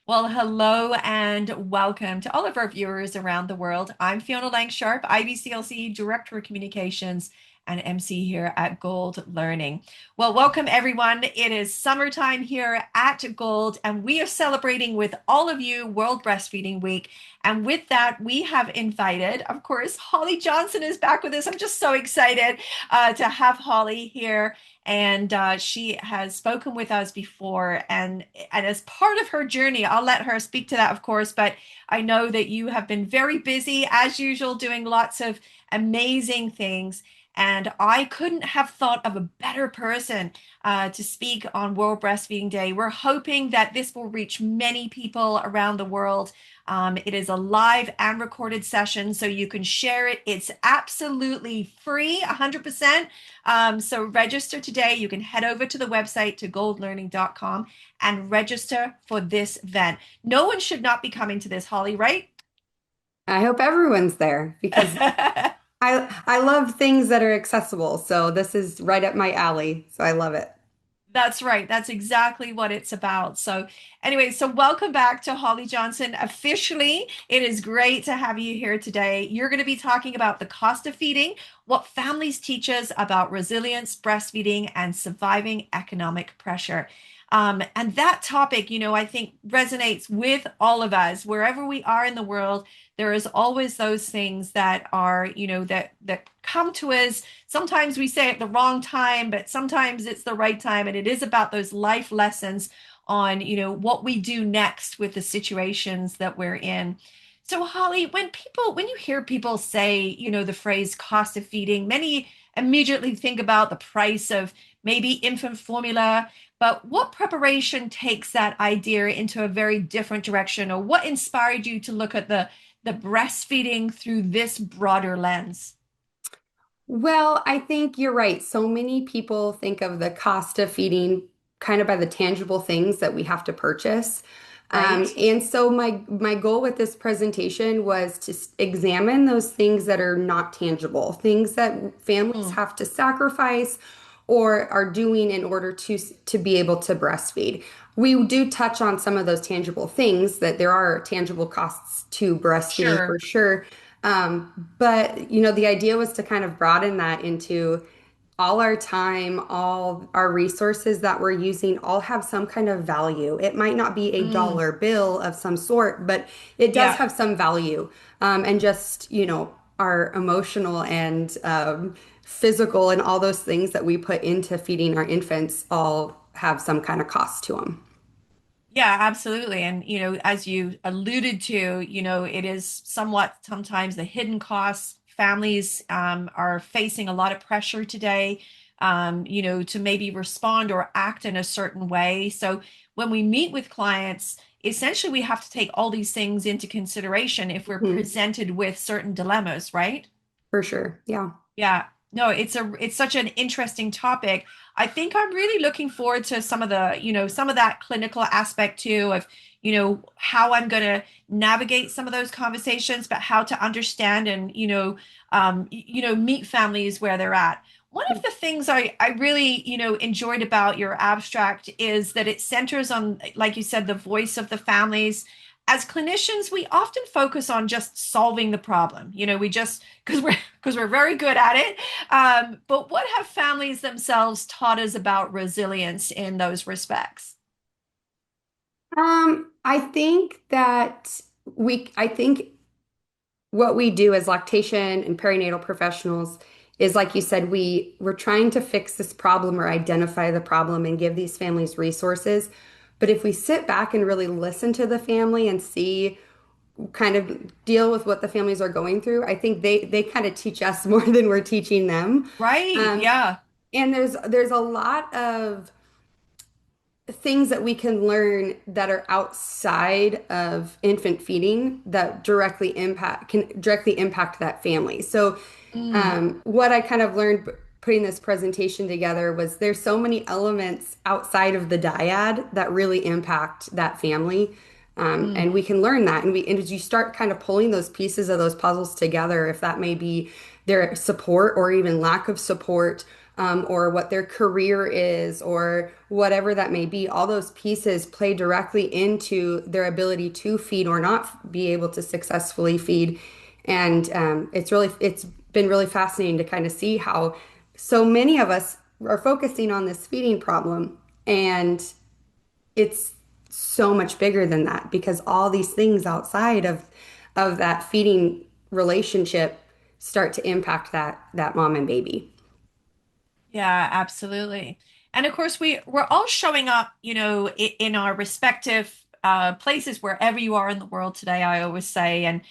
Well, hello and welcome to all of our viewers around the world. I'm Fiona Lang-Sharp, IBCLC Director of Communications and MC here at Gold Learning. Well, welcome everyone. It is summertime here at Gold, and we are celebrating with all of you World Breastfeeding Week. And with that, we have invited, of course, Holly Johnson is back with us. I'm just so excited to have Holly here and she has spoken with us before and as part of her journey, I'll let her speak to that, of course, but I know that you have been very busy as usual doing lots of amazing things, and I couldn't have thought of a better person to speak on World Breastfeeding Day. We're hoping that this will reach many people around the world. It is a live and recorded session, so you can share it. It's absolutely free, 100%. So register today. You can head over to the website to goldlearning.com and register for this event. No one should not be coming to this, Holly, right? I hope everyone's there because I love things that are accessible. So this is right up my alley. So I love it. That's right. That's exactly what it's about. So, anyway, so welcome back to Holly Johnson. Officially, it is great to have you here today. You're going to be talking about the cost of feeding, what families teach us about resilience, breastfeeding, and surviving economic pressure. And that topic, I think resonates with all of us wherever we are in the world. There is always those things that are, that come to us. Sometimes we say at the wrong time, but sometimes it's the right time. And it is about those life lessons on, what we do next with the situations that we're in. So, Holly, when you hear people say, the phrase cost of feeding, many immediately think about the price of maybe infant formula. But what preparation takes that idea into a very different direction, or what inspired you to look at the breastfeeding through this broader lens? Well, I think you're right. So many people think of the cost of feeding kind of by the tangible things that we have to purchase. Right? And so my goal with this presentation was to examine those things that are not tangible, things that families Mm, have to sacrifice or are doing in order to be able to breastfeed. We do touch on some of those tangible things that there are tangible costs to breastfeeding for sure. sure. But the idea was to kind of broaden that into all our time, all our resources that we're using all have some kind of value. It might not be a Mm, dollar bill of some sort, but it does yeah. have some value. And just, our emotional and physical and all those things that we put into feeding our infants all have some kind of cost to them. Yeah, absolutely. And, as you alluded to, it is somewhat sometimes the hidden costs. Families are facing a lot of pressure today, to maybe respond or act in a certain way. So when we meet with clients, essentially we have to take all these things into consideration if we're Mhm. presented with certain dilemmas, right? For sure. Yeah. Yeah, no, it's such an interesting topic. I think I'm really looking forward to some of that clinical aspect too of, how I'm going to navigate some of those conversations, but how to understand and, meet families where they're at. One of the things I really, enjoyed about your abstract is that it centers on, like you said, the voice of the families. As clinicians, we often focus on just solving the problem. We just because we're very good at it. But what have families themselves taught us about resilience in those respects? I think what we do as lactation and perinatal professionals is, like you said, we're trying to fix this problem or identify the problem and give these families resources. But if we sit back and really listen to the family and see kind of deal with what the families are going through, I think they kind of teach us more than we're teaching them. Right. Um, Yeah. and there's a lot of things that we can learn that are outside of infant feeding that can directly impact that family. So, Mm, what I kind of learned putting this presentation together was there's so many elements outside of the dyad that really impact that family. And mm, we can learn that. And as you start kind of pulling those pieces of those puzzles together, if that may be their support or even lack of support, or what their career is, or whatever that may be. All those pieces play directly into their ability to feed or not be able to successfully feed. And it's been really fascinating to kind of see how so many of us are focusing on this feeding problem, and it's so much bigger than that because all these things outside of that feeding relationship start to impact that mom and baby. Yeah, absolutely. And of course, we're all showing up, in our respective places wherever you are in the world today, I always say. And,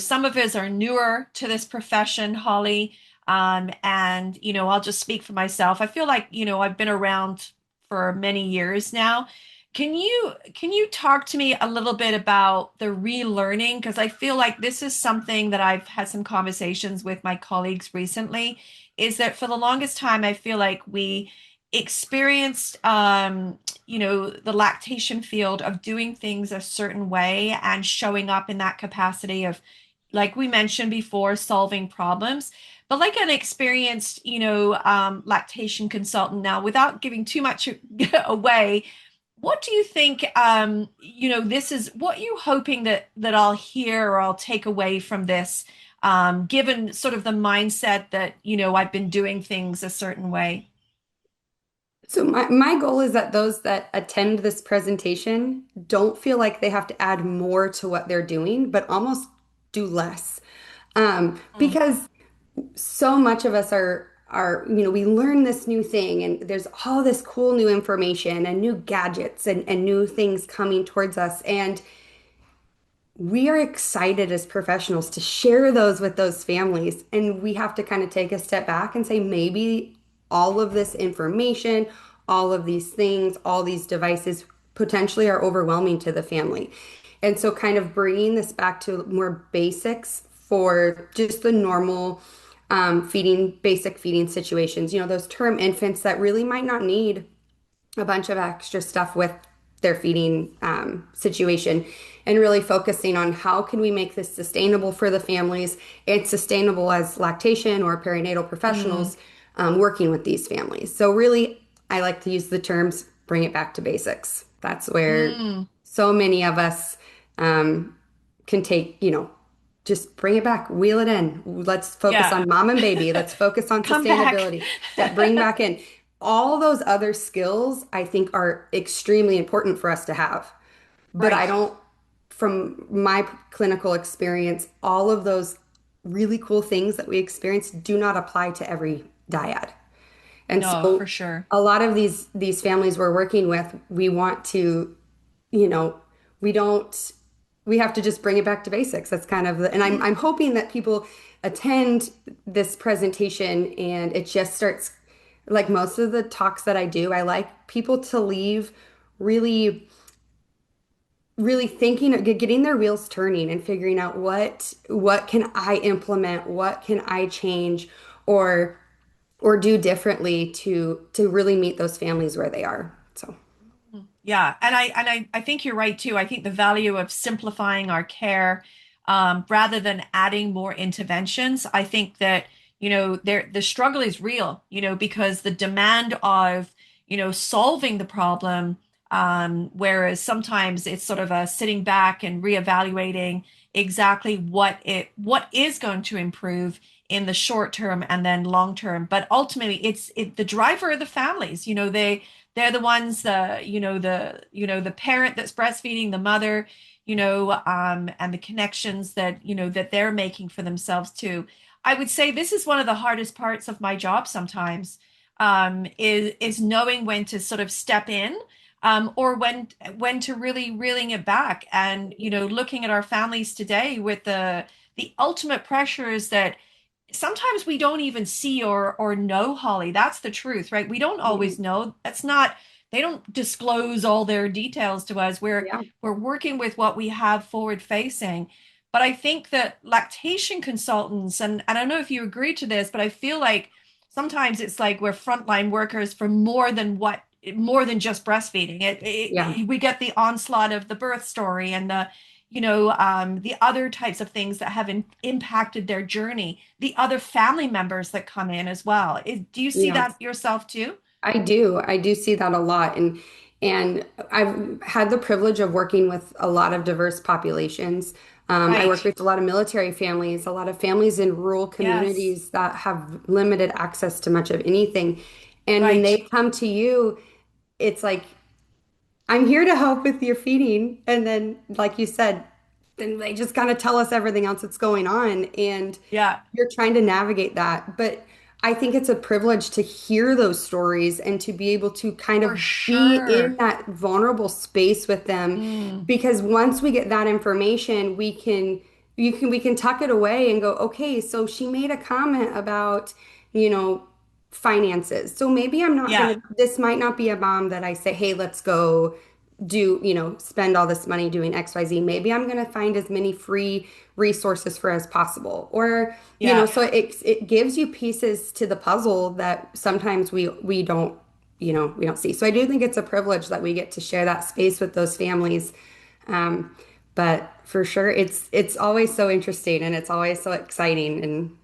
some of us are newer to this profession, Holly. And, I'll just speak for myself. I feel like, I've been around for many years now. Can you talk to me a little bit about the relearning? Because I feel like this is something that I've had some conversations with my colleagues recently, is that for the longest time, I feel like we experienced, the lactation field of doing things a certain way and showing up in that capacity of, like we mentioned before, solving problems. But like an experienced, lactation consultant now, without giving too much away, what do you think, this is what you hoping that I'll hear or I'll take away from this, given sort of the mindset that, I've been doing things a certain way? So my goal is that those that attend this presentation don't feel like they have to add more to what they're doing, but almost do less. Mm, Because so much of us are we learn this new thing and there's all this cool new information and new gadgets and new things coming towards us. And we are excited as professionals to share those with those families. And we have to kind of take a step back and say, maybe all of this information, all of these things, all these devices potentially are overwhelming to the family. And so, kind of bringing this back to more basics for just the normal basic feeding situations, those term infants that really might not need a bunch of extra stuff with their feeding situation and really focusing on how can we make this sustainable for the families and sustainable as lactation or perinatal mm, professionals working with these families. So really, I like to use the terms bring it back to basics. That's where mm. so many of us um, can take, just bring it back, wheel it in. Let's focus Yeah. on mom and baby. Let's focus on Come back. sustainability. That bring back in all those other skills, I think are extremely important for us to have. But I Right. don't, from my clinical experience, all of those really cool things that we experience do not apply to every dyad. And No, for so sure. a lot of these families we're working with, we want to, you know, we don't we have to just bring it back to basics. That's kind of the, and I'm hoping that people attend this presentation and it just starts like most of the talks that I do, I like people to leave really really thinking getting their wheels turning and figuring out what can I implement, what can I change or do differently to really meet those families where they are. So, Yeah, and I think you're right too. I think the value of simplifying our care, rather than adding more interventions. I think that, the struggle is real, because the demand of, solving the problem, whereas sometimes it's sort of a sitting back and reevaluating exactly what is going to improve in the short term and then long term. But ultimately, the driver of the families. They're the ones, the parent that's breastfeeding, the mother, and the connections that, that they're making for themselves too. I would say this is one of the hardest parts of my job sometimes, is knowing when to sort of step in, or when to really reeling it back, and, looking at our families today with the ultimate pressures that sometimes we don't even see or know, Holly. That's the truth, right? We don't always mhm. know. That's not, they don't disclose all their details to us. Yeah, We're working with what we have forward facing. But I think that lactation consultants, and I don't know if you agree to this, but I feel like sometimes it's like we're frontline workers for more than just breastfeeding. yeah, We get the onslaught of the birth story and the, the other types of things that have impacted their journey, the other family members that come in as well. Do you see that Yes. yourself too? I do. I do see that a lot. And I've had the privilege of working with a lot of diverse populations. I work Right. with a lot of military families, a lot of families in rural Yes. communities that have limited access to much of anything. And when they Right. come to you, it's like I'm here to help with your feeding. And then, like you said, then they just kind of tell us everything else that's going on. And Yeah, you're trying to navigate that. But I think it's a privilege to hear those stories and to be able to kind for of be in sure. that vulnerable space with them. Mm, Because once we get that information, we can tuck it away and go, okay, so she made a comment about, you know, finances. So maybe I'm not yeah, gonna, this might not be a mom that I say, hey, let's go do, spend all this money doing XYZ. Maybe I'm gonna find as many free resources for as possible. Or, yeah, so it gives you pieces to the puzzle that sometimes we don't, we don't see. So I do think it's a privilege that we get to share that space with those families. Um, but for sure, it's always so interesting and it's always so exciting. And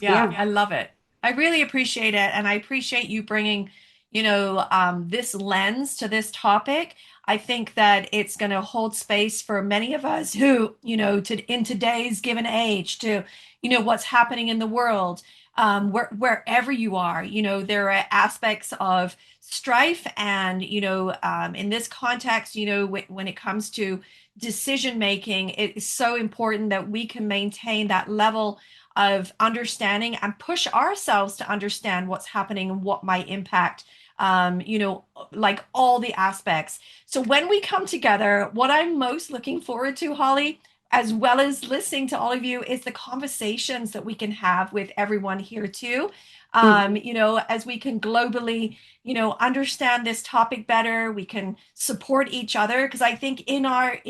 yeah. yeah. I love it. I really appreciate it. And I appreciate you bringing, this lens to this topic. I think that it's going to hold space for many of us who, in today's given age to, what's happening in the world, wherever you are, there are aspects of strife. And, in this context, when it comes to decision making, it is so important that we can maintain that level of understanding and push ourselves to understand what's happening and what might impact like all the aspects. So when we come together, what I'm most looking forward to, Holly, as well as listening to all of you, is the conversations that we can have with everyone here too. Mhm. As we can globally, understand this topic better, we can support each other. Because I think in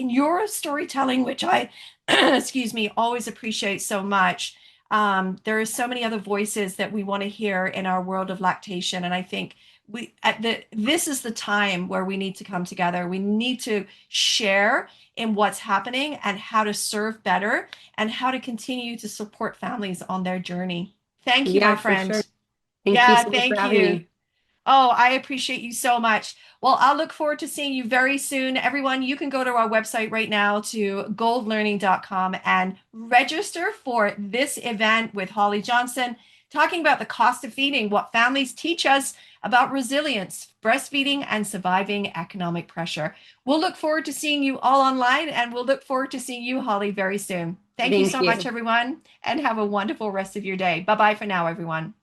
your storytelling, which I, excuse me, always appreciate so much, there are so many other voices that we want to hear in our world of lactation. And I think this is the time where we need to come together. We need to share in what's happening and how to serve better and how to continue to support families on their journey. Thank you, my Yeah, for sure. friend. Thank you Yeah, so much for thank having you. me. Oh, I appreciate you so much. Well, I'll look forward to seeing you very soon. Everyone, you can go to our website right now to goldlearning.com and register for this event with Holly Johnson, talking about the cost of feeding, what families teach us about resilience, breastfeeding, and surviving economic pressure. We'll look forward to seeing you all online, and we'll look forward to seeing you, Holly, very soon. Thank you Thank so much, you. everyone, and have a wonderful rest of your day. Bye bye for now, everyone.